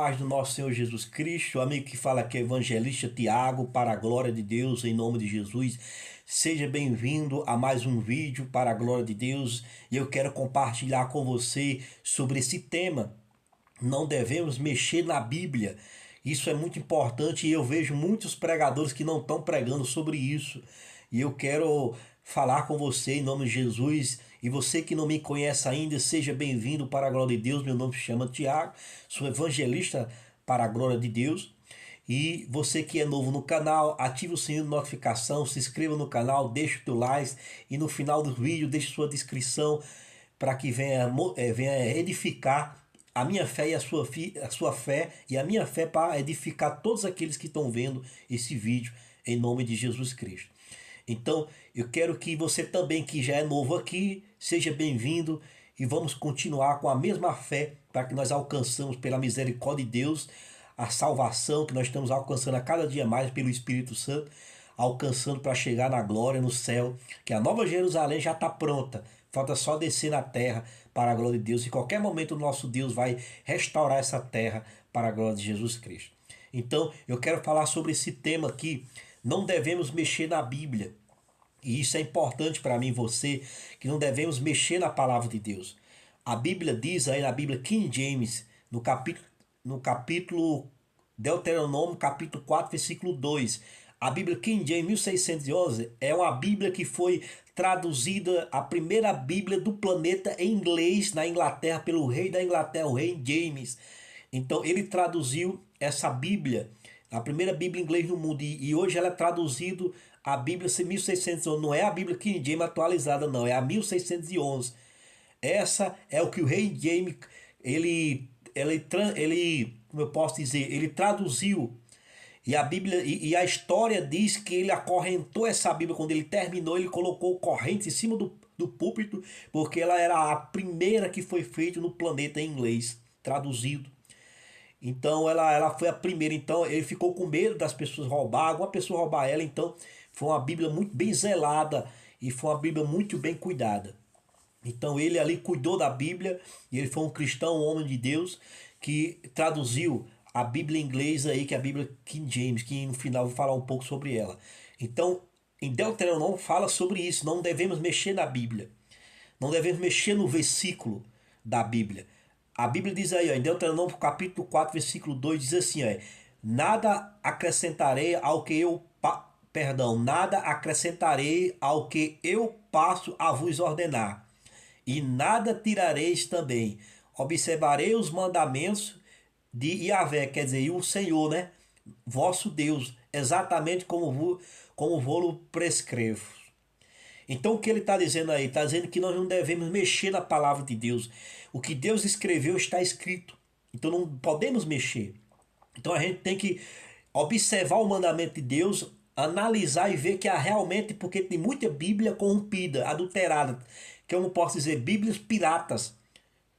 paz do nosso Senhor Jesus Cristo, o amigo que fala aqui é Evangelista Tiago, para a glória de Deus, em nome de Jesus. Seja bem-vindo a mais um vídeo para a glória de Deus e eu quero compartilhar com você sobre esse tema. Não devemos mexer na Bíblia. Isso é muito importante e eu vejo muitos pregadores que não estão pregando sobre isso. E eu quero falar com você em nome de Jesus. E você que não me conhece ainda, seja bem-vindo para a glória de Deus. Meu nome se chama Tiago, sou evangelista para a glória de Deus. E você que é novo no canal, ative o sininho de notificação, se inscreva no canal, deixe o teu like e no final do vídeo deixe sua descrição para que venha edificar a minha fé e a sua fé e a minha fé para edificar todos aqueles que estão vendo esse vídeo em nome de Jesus Cristo. Então, eu quero que você também, que já é novo aqui, seja bem-vindo e vamos continuar com a mesma fé para que nós alcançamos, pela misericórdia de Deus, a salvação que nós estamos alcançando a cada dia mais pelo Espírito Santo, alcançando para chegar na glória, no céu, que a Nova Jerusalém já está pronta. Falta só descer na terra para a glória de Deus. E em qualquer momento o nosso Deus vai restaurar essa terra para a glória de Jesus Cristo. Então, eu quero falar sobre esse tema aqui. Não devemos mexer na Bíblia. E isso é importante para mim e você, que não devemos mexer na palavra de Deus. A Bíblia diz aí na Bíblia King James, no capítulo Deuteronômio, capítulo 4, versículo 2. A Bíblia King James 1611 é uma Bíblia que foi traduzida, a primeira Bíblia do planeta em inglês na Inglaterra, pelo rei da Inglaterra, o rei James. Então ele traduziu essa Bíblia, a primeira Bíblia em inglês no mundo, e hoje ela é traduzida, a Bíblia 1611, não é a Bíblia King James atualizada não, é a 1611. Essa é o que o rei James, como eu posso dizer, ele traduziu. E a Bíblia e a história diz que ele acorrentou essa Bíblia. Quando ele terminou, ele colocou correntes em cima do púlpito, porque ela era a primeira que foi feita no planeta em inglês, traduzido. Então ela foi a primeira. Então ele ficou com medo das pessoas roubar, alguma pessoa roubar ela. Então foi uma Bíblia muito bem zelada e foi uma Bíblia muito bem cuidada. Então ele ali cuidou da Bíblia e ele foi um cristão, um homem de Deus que traduziu a Bíblia em inglês aí, que é a Bíblia King James, que no final eu vou falar um pouco sobre ela. Então, em Deuteronômio fala sobre isso, não devemos mexer na Bíblia. Não devemos mexer no versículo da Bíblia. A Bíblia diz aí, ó, em Deuteronômio capítulo 4, versículo 2, diz assim, ó, nada acrescentarei ao que eu nada acrescentarei ao que eu passo a vos ordenar, e nada tirareis também. Observarei os mandamentos de Yahvé, quer dizer, o Senhor, né? Vosso Deus, exatamente como vou prescrevo. Então o que ele está dizendo aí? Está dizendo que nós não devemos mexer na palavra de Deus. O que Deus escreveu está escrito. Então não podemos mexer. Então a gente tem que observar o mandamento de Deus, analisar e ver que há realmente, porque tem muita Bíblia corrompida, adulterada, que eu não posso dizer, Bíblias piratas,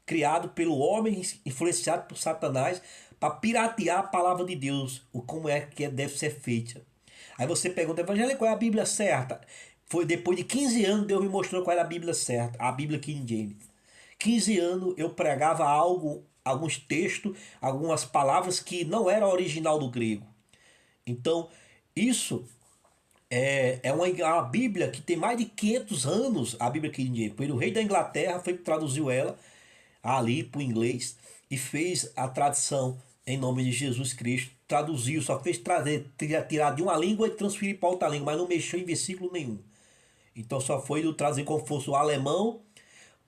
criado pelo homem, influenciado por Satanás, para piratear a palavra de Deus, o como é que deve ser feita. Aí você pergunta, evangelho, qual é a Bíblia certa? Foi depois de 15 anos Deus me mostrou qual era a Bíblia certa, a Bíblia King James. 15 anos eu pregava algo, alguns textos, algumas palavras que não era original do grego. Então, isso é uma Bíblia que tem mais de 500 anos, a Bíblia King James. Foi o rei da Inglaterra, foi que traduziu ela ali para o inglês e fez a tradução em nome de Jesus Cristo. Traduziu, só fez tirar de uma língua e transferir para outra língua, mas não mexeu em versículo nenhum. Então só foi do trazer como fosse o alemão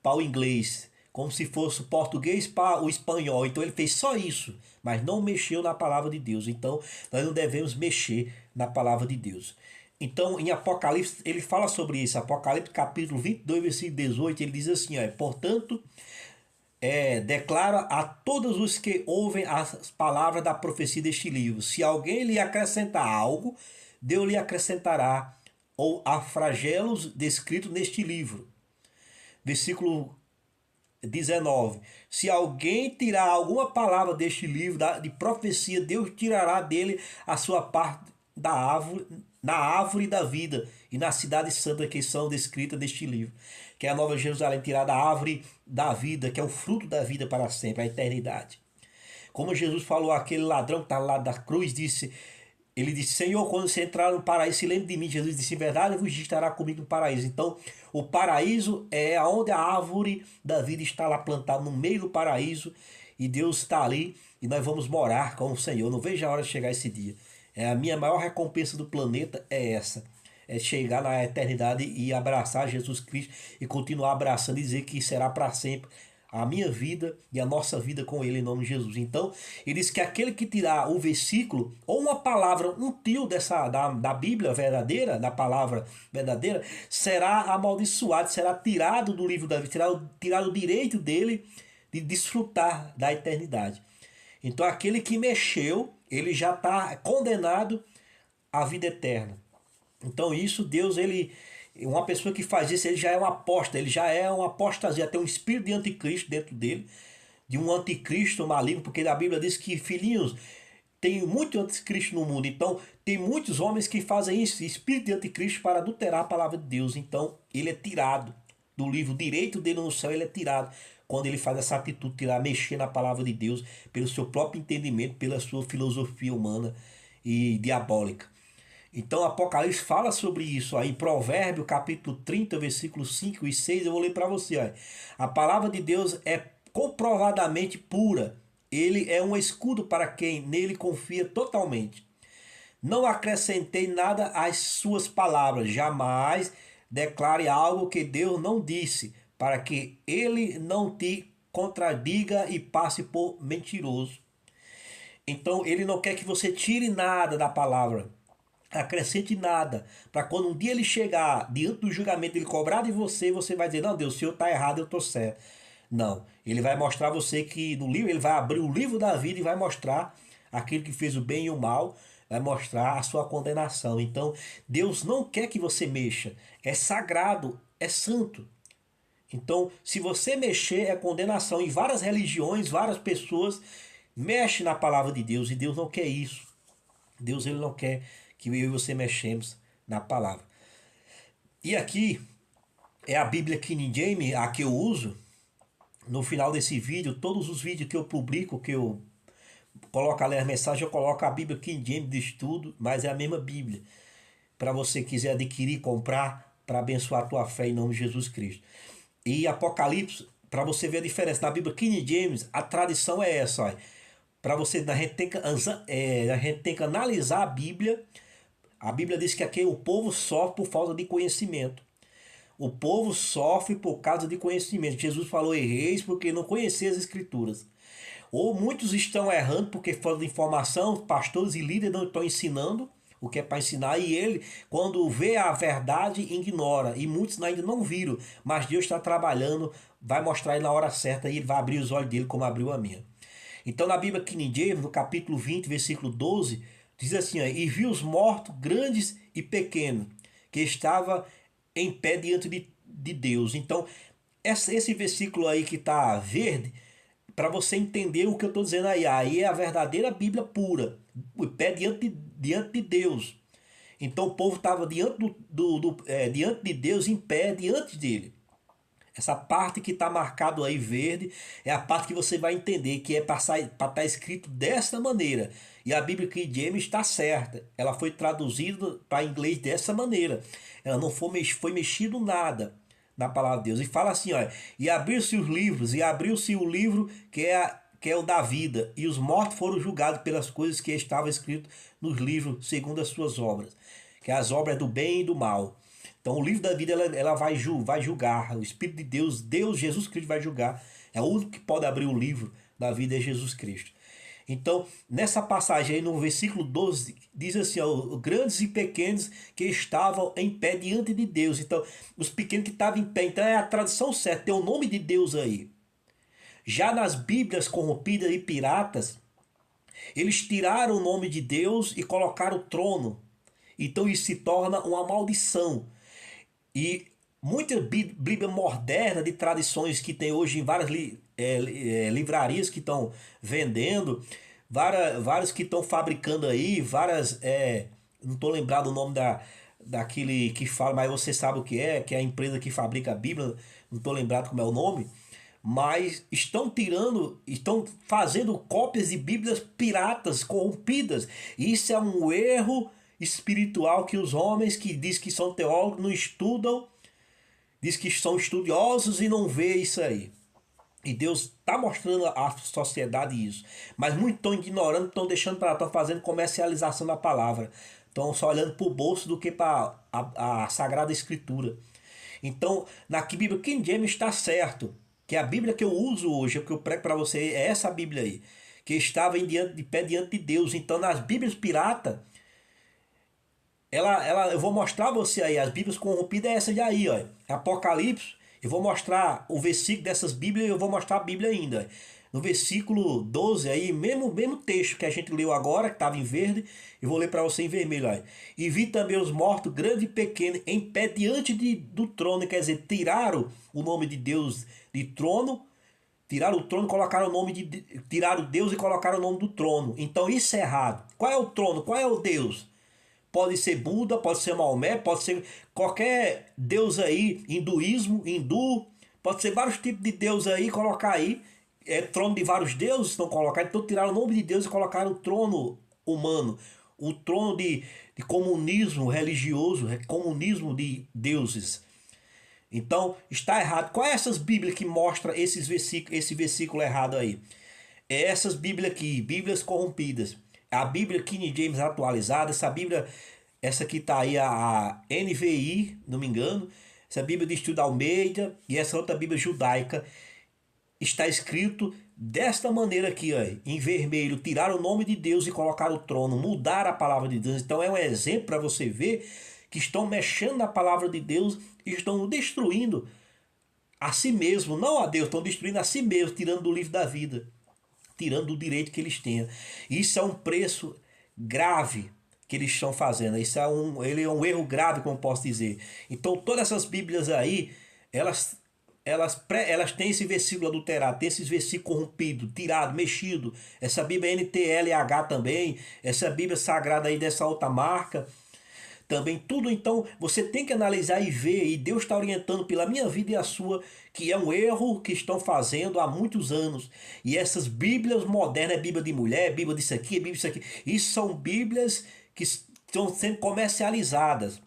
para o inglês, como se fosse o português para o espanhol. Então ele fez só isso, mas não mexeu na palavra de Deus. Então nós não devemos mexer na palavra de Deus. Então em Apocalipse ele fala sobre isso. Apocalipse capítulo 22, versículo 18, ele diz assim, ó, portanto, declara a todos os que ouvem as palavras da profecia deste livro. Se alguém lhe acrescentar algo, Deus lhe acrescentará, ou a flagelos descritos neste livro. Versículo 19. Se alguém tirar alguma palavra deste livro de profecia, Deus tirará dele a sua parte da árvore, na árvore da vida e na cidade santa que são descritas neste livro, que é a Nova Jerusalém, tirada da árvore da vida, que é o fruto da vida para sempre, a eternidade. Como Jesus falou àquele ladrão que está lá da cruz, ele disse, Senhor, quando você entrar no paraíso, se lembre de mim. Jesus disse, em verdade, vos estará comigo no paraíso. Então, o paraíso é onde a árvore da vida está lá plantada, no meio do paraíso, e Deus está ali, e nós vamos morar com o Senhor. Não vejo a hora de chegar esse dia. A minha maior recompensa do planeta é essa. É chegar na eternidade e abraçar Jesus Cristo e continuar abraçando e dizer que será para sempre a minha vida e a nossa vida com Ele em nome de Jesus. Então, ele diz que aquele que tirar o versículo ou uma palavra, um tio da Bíblia verdadeira, da palavra verdadeira, será amaldiçoado, será tirado do livro da vida, tirado o direito dele de desfrutar da eternidade. Então, aquele que mexeu, ele já está condenado à vida eterna. Então isso, Deus, uma pessoa que faz isso, ele já é um apóstata, ele já é um apostasia, tem um espírito de anticristo dentro dele, de um anticristo maligno, porque a Bíblia diz que, filhinhos, tem muito anticristo no mundo, então tem muitos homens que fazem isso, espírito de anticristo, para adulterar a palavra de Deus. Então ele é tirado do livro, o direito dele no céu, ele é tirado quando ele faz essa atitude, tirar, mexer na palavra de Deus, pelo seu próprio entendimento, pela sua filosofia humana e diabólica. Então Apocalipse fala sobre isso aí, Provérbio capítulo 30, versículos 5 e 6, eu vou ler para você. Aí. A palavra de Deus é comprovadamente pura, ele é um escudo para quem nele confia totalmente. Não acrescentei nada às suas palavras, jamais declare algo que Deus não disse, para que ele não te contradiga e passe por mentiroso. Então ele não quer que você tire nada da palavra, acrescente nada, para quando um dia ele chegar diante do julgamento, ele cobrar de você, você vai dizer, não, Deus, o senhor está errado, eu estou certo. Não, ele vai mostrar a você que no livro, ele vai abrir o livro da vida e vai mostrar aquele que fez o bem e o mal, vai mostrar a sua condenação. Então, Deus não quer que você mexa, é sagrado, é santo. Então, se você mexer, é condenação. E várias religiões, várias pessoas mexem na palavra de Deus, e Deus não quer isso. Deus, ele não quer que eu e você mexemos na palavra. E aqui é a Bíblia King James, a que eu uso. No final desse vídeo, todos os vídeos que eu publico, que eu coloco ali as mensagens, eu coloco a Bíblia King James de estudo, mas é a mesma Bíblia. Para você quiser adquirir, comprar, para abençoar a tua fé em nome de Jesus Cristo. E Apocalipse, para você ver a diferença. Na Bíblia King James, a tradição é essa. Para você, a gente tem que analisar a Bíblia. A Bíblia diz que aqui o povo sofre por falta de conhecimento. O povo sofre por causa de conhecimento. Jesus falou, erreis porque não conheceis as Escrituras. Ou muitos estão errando porque falta de informação, pastores e líderes não estão ensinando o que é para ensinar. E ele, quando vê a verdade, ignora. E muitos ainda não viram. Mas Deus está trabalhando, vai mostrar ele na hora certa e ele vai abrir os olhos dele como abriu a minha. Então na Bíblia King James, no capítulo 20, versículo 12... diz assim, ó, e viu os mortos, grandes e pequenos, que estava em pé diante de Deus. Então, esse versículo aí que está verde, para você entender o que eu estou dizendo aí é a verdadeira Bíblia pura, o pé diante de Deus. Então o povo estava diante de Deus, em pé diante dele. Essa parte que está marcado aí verde é a parte que você vai entender que é para estar escrito dessa maneira. E a Bíblia King James está certa. Ela foi traduzida para inglês dessa maneira. Ela não foi mexido nada na palavra de Deus. E fala assim, ó, e abriu-se os livros, e abriu-se o livro que é o da vida, e os mortos foram julgados pelas coisas que estavam escritas nos livros segundo as suas obras, que é as obras do bem e do mal. Então o livro da vida ela vai julgar, o Espírito de Deus, Jesus Cristo vai julgar. É o único que pode abrir o livro da vida, é Jesus Cristo. Então, nessa passagem aí no versículo 12, diz assim, ó, grandes e pequenos que estavam em pé diante de Deus. Então, os pequenos que estavam em pé, então é a tradução certa, tem o nome de Deus aí. Já nas Bíblias corrompidas e piratas, eles tiraram o nome de Deus e colocaram o trono. Então isso se torna uma maldição. E muitas Bíblias modernas de tradições que tem hoje em várias livrarias que estão vendendo, várias que estão fabricando aí, várias, não estou lembrado o nome daquele que fala, mas você sabe o que é a empresa que fabrica a Bíblia, não estou lembrado como é o nome, mas estão fazendo cópias de Bíblias piratas, corrompidas. Isso é um erro espiritual que os homens que diz que são teólogos não estudam, diz que são estudiosos e não vê isso aí. E Deus está mostrando à sociedade isso. Mas muitos estão ignorando, estão deixando para lá, estão fazendo comercialização da palavra. Estão só olhando para o bolso do que para a Sagrada Escritura. Então, na Bíblia King James está certo. Que a Bíblia que eu uso hoje, que eu prego para você, é essa Bíblia aí. Que estava de pé diante de Deus. Então, nas Bíblias piratas, eu vou mostrar a você aí. As Bíblias corrompidas é essa de aí, ó. Apocalipse. Eu vou mostrar o versículo dessas Bíblias e eu vou mostrar a Bíblia ainda. No versículo 12 aí, mesmo texto que a gente leu agora, que estava em verde, eu vou ler para você em vermelho aí. E vi também os mortos, grande e pequeno, em pé diante do trono, quer dizer, tiraram o nome de Deus de trono, tiraram o trono, colocaram o nome de. Tiraram Deus e colocaram o nome do trono. Então isso é errado. Qual é o trono? Qual é o Deus? Pode ser Buda, pode ser Maomé, pode ser qualquer deus aí, hindu, pode ser vários tipos de deus aí, colocar aí, trono de vários deuses estão colocados, então tiraram o nome de Deus e colocaram o trono humano, o trono de comunismo religioso, comunismo de deuses. Então está errado. Qual é essas Bíblias que mostra esse versículo errado aí? É essas Bíblias aqui, Bíblias corrompidas. A Bíblia King James atualizada, essa aqui tá aí a NVI, não me engano, essa Bíblia de Estudo Almeida e essa outra Bíblia judaica, está escrito desta maneira aqui, ó, em vermelho, tiraram o nome de Deus e colocaram o trono, mudaram a palavra de Deus. Então é um exemplo para você ver que estão mexendo na palavra de Deus e estão destruindo a si mesmo, não a Deus, estão destruindo a si mesmo, tirando do livro da vida, tirando o direito que eles tenham. Isso é um preço grave que eles estão fazendo. Ele é um erro grave, como posso dizer. Então todas essas Bíblias aí, elas têm esse versículo adulterado, tem esses versículos corrompidos, tirado, mexido. Essa Bíblia NTLH também, essa Bíblia sagrada aí dessa outra marca, também tudo. Então você tem que analisar e ver, e Deus está orientando pela minha vida e a sua, que é um erro que estão fazendo há muitos anos. E essas Bíblias modernas, Bíblia de mulher, Bíblia disso aqui, Bíblia disso aqui, isso são Bíblias que estão sendo comercializadas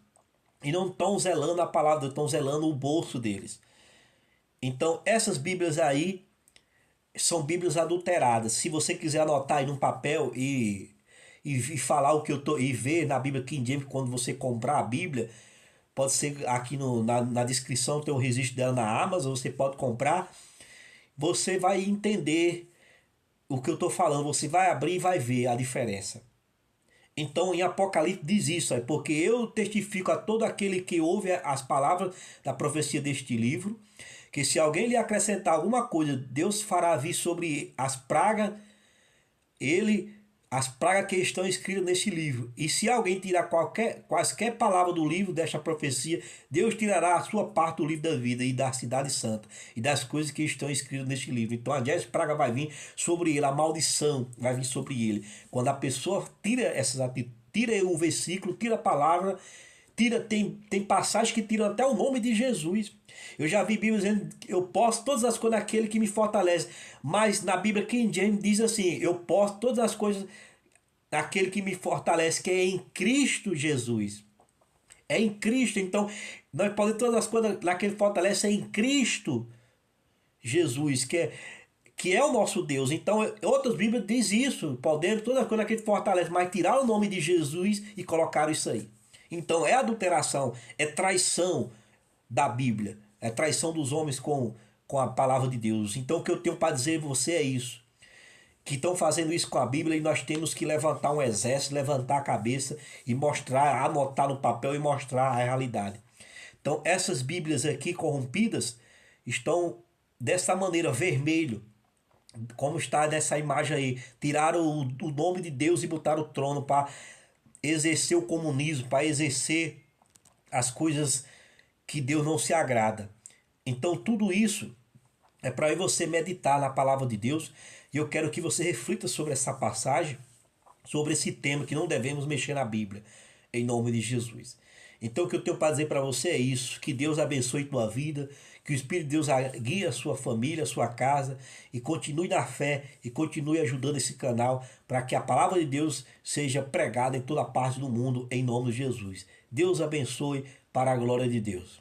e não estão zelando a palavra, estão zelando o bolso deles. Então essas Bíblias aí são Bíblias adulteradas. Se você quiser anotar aí num papel e falar o que eu tô e ver na Bíblia King James quando você comprar a Bíblia, pode ser aqui na descrição, tem o registro dela na Amazon, você pode comprar, você vai entender o que eu estou falando, você vai abrir e vai ver a diferença. Então em Apocalipse diz isso, porque eu testifico a todo aquele que ouve as palavras da profecia deste livro, que se alguém lhe acrescentar alguma coisa, Deus fará vir sobre as pragas, as pragas que estão escritas neste livro. E se alguém tirar quaisquer palavra do livro desta profecia, Deus tirará a sua parte do livro da vida e da cidade santa e das coisas que estão escritas neste livro. Então a 10 pragas vai vir sobre ele, a maldição vai vir sobre ele. Quando a pessoa tira essas atitudes, tira o versículo, tira a palavra, tem passagens que tiram até o nome de Jesus. Eu já vi Bíblia dizendo que eu posso todas as coisas naquele que me fortalece. Mas na Bíblia King James diz assim: eu posso todas as coisas naquele que me fortalece, que é em Cristo Jesus. É em Cristo. Então, nós podemos todas as coisas naquele que fortalece, é em Cristo Jesus, que é o nosso Deus. Então, outras Bíblias dizem isso: podemos todas as coisas naquele que fortalece, mas tirar o nome de Jesus e colocar isso aí. Então, é adulteração, é traição da Bíblia, é traição dos homens com a palavra de Deus. Então o que eu tenho para dizer a você é isso, que estão fazendo isso com a Bíblia, e nós temos que levantar um exército, levantar a cabeça e mostrar, anotar no papel e mostrar a realidade. Então essas Bíblias aqui corrompidas estão dessa maneira, vermelho, como está nessa imagem aí. Tiraram o nome de Deus e botaram o trono para exercer o comunismo, para exercer as coisas que Deus não se agrada. Então tudo isso é para você meditar na palavra de Deus, e eu quero que você reflita sobre essa passagem, sobre esse tema que não devemos mexer na Bíblia, em nome de Jesus. Então o que eu tenho para dizer para você é isso, que Deus abençoe tua vida, que o Espírito de Deus guie a sua família, a sua casa e continue na fé e continue ajudando esse canal para que a palavra de Deus seja pregada em toda parte do mundo em nome de Jesus. Deus abençoe para a glória de Deus.